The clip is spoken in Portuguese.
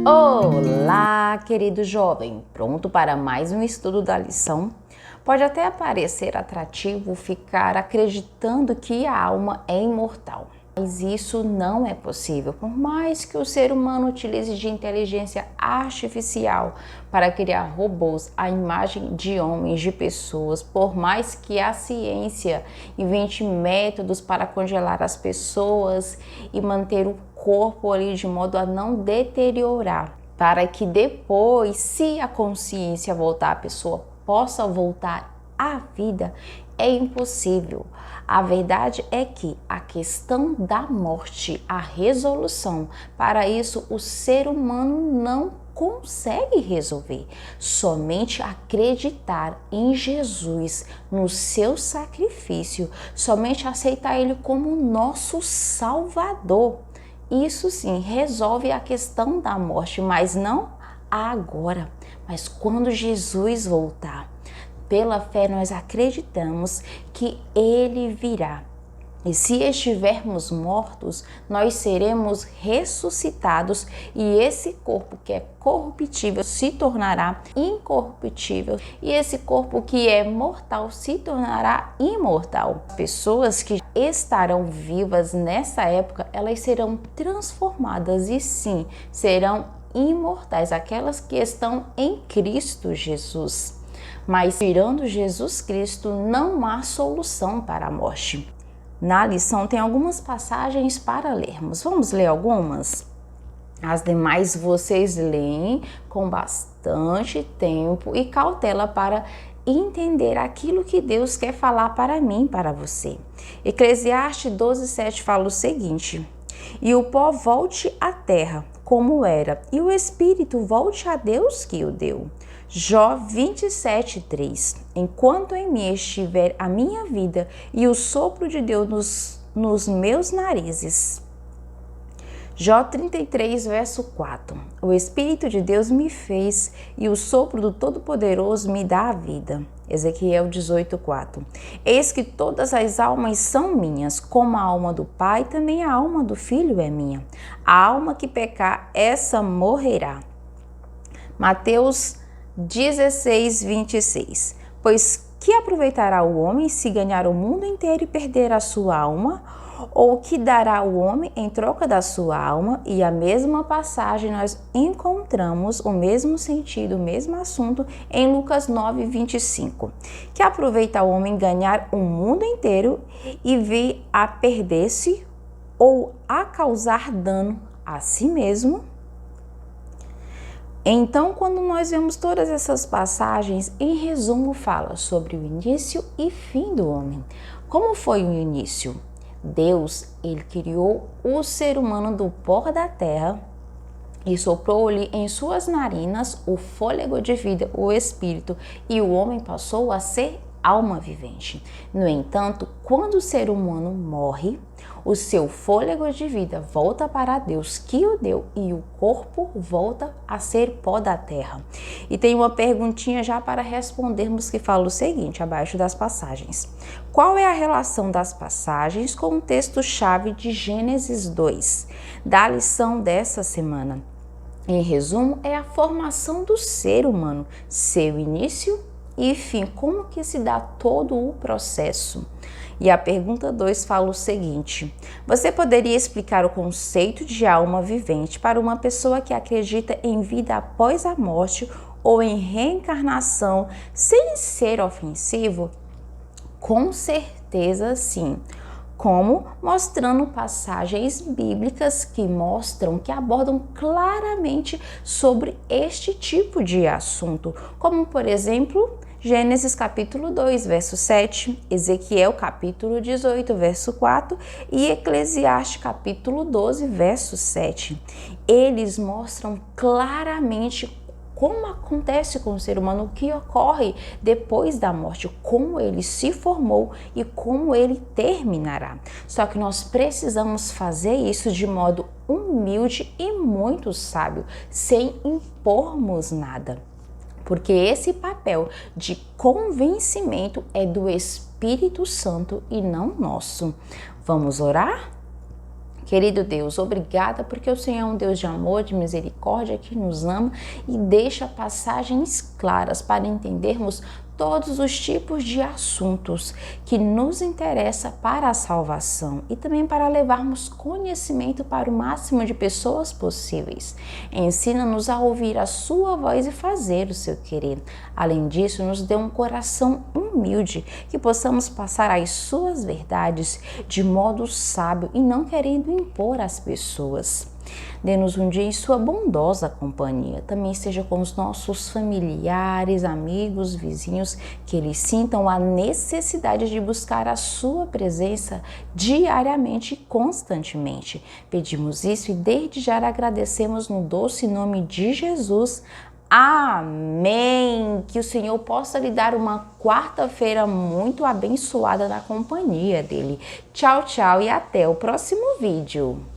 Olá, querido jovem, pronto para mais um estudo da lição? Pode até parecer atrativo ficar acreditando que a alma é imortal, mas isso não é possível, por mais que o ser humano utilize de inteligência artificial para criar robôs à imagem de homens, de pessoas, por mais que a ciência invente métodos para congelar as pessoas e manter o corpo ali de modo a não deteriorar, para que depois, se a consciência voltar, a pessoa possa voltar à vida, é impossível. A verdade é que a questão da morte, a resolução, para isso o ser humano não consegue resolver. Somente acreditar em Jesus, no seu sacrifício, somente aceitar Ele como nosso Salvador. Isso sim resolve a questão da morte, mas não agora, mas quando Jesus voltar. Pela fé nós acreditamos que Ele virá. E se estivermos mortos, nós seremos ressuscitados e esse corpo que é corruptível se tornará incorruptível e esse corpo que é mortal se tornará imortal. Pessoas que estarão vivas nessa época, elas serão transformadas e sim, serão imortais, aquelas que estão em Cristo Jesus. Mas tirando Jesus Cristo, não há solução para a morte. Na lição tem algumas passagens para lermos. Vamos ler algumas? As demais vocês leem com bastante tempo e cautela para entender aquilo que Deus quer falar para mim, para você. Eclesiastes 12:7 fala o seguinte: e o pó volte à terra, como era, e o espírito volte a Deus que o deu. Jó 27:3 enquanto em mim estiver a minha vida e o sopro de Deus nos meus narizes. Jó 33:4 o Espírito de Deus me fez e o sopro do Todo-Poderoso me dá a vida. Ezequiel 18:4 eis que todas as almas são minhas, como a alma do Pai, também a alma do Filho é minha. A alma que pecar, essa morrerá. Mateus 16:26 pois que aproveitará o homem se ganhar o mundo inteiro e perder a sua alma? Ou que dará o homem em troca da sua alma? E a mesma passagem nós encontramos o mesmo sentido, o mesmo assunto em Lucas 9:25. Que aproveita o homem ganhar o mundo inteiro e vir a perder-se ou a causar dano a si mesmo? Então, quando nós vemos todas essas passagens, em resumo fala sobre o início e fim do homem. Como foi o início? Deus, ele criou o ser humano do pó da terra e soprou-lhe em suas narinas o fôlego de vida, o espírito, e o homem passou a ser alma vivente. No entanto, quando o ser humano morre, o seu fôlego de vida volta para Deus que o deu e o corpo volta a ser pó da terra. E tem uma perguntinha já para respondermos que fala o seguinte, abaixo das passagens. Qual é a relação das passagens com o texto-chave de Gênesis 2, da lição dessa semana? Em resumo, é a formação do ser humano, seu início e fim, como que se dá todo o processo. E a pergunta 2 fala o seguinte: você poderia explicar o conceito de alma vivente para uma pessoa que acredita em vida após a morte ou em reencarnação sem ser ofensivo? Com certeza sim. Como? Mostrando passagens bíblicas que mostram, que abordam claramente sobre este tipo de assunto, como por exemplo, Gênesis capítulo 2, verso 7, Ezequiel capítulo 18, verso 4 e Eclesiastes capítulo 12, verso 7. Eles mostram claramente como acontece com o ser humano, o que ocorre depois da morte, como ele se formou e como ele terminará. Só que nós precisamos fazer isso de modo humilde e muito sábio, sem impormos nada. Porque esse papel de convencimento é do Espírito Santo e não nosso. Vamos orar? Querido Deus, obrigada porque o Senhor é um Deus de amor, de misericórdia, que nos ama e deixa passagens claras para entendermos todos os tipos de assuntos que nos interessa para a salvação e também para levarmos conhecimento para o máximo de pessoas possíveis. Ensina-nos a ouvir a sua voz e fazer o seu querer. Além disso, nos dê um coração humilde, que possamos passar as suas verdades de modo sábio e não querendo impor às pessoas. Dê-nos um dia em sua bondosa companhia. Também esteja com os nossos familiares, amigos, vizinhos, que eles sintam a necessidade de buscar a sua presença diariamente e constantemente. Pedimos isso e desde já agradecemos no doce nome de Jesus. Amém! Que o Senhor possa lhe dar uma quarta-feira muito abençoada na companhia dele. Tchau, tchau e até o próximo vídeo.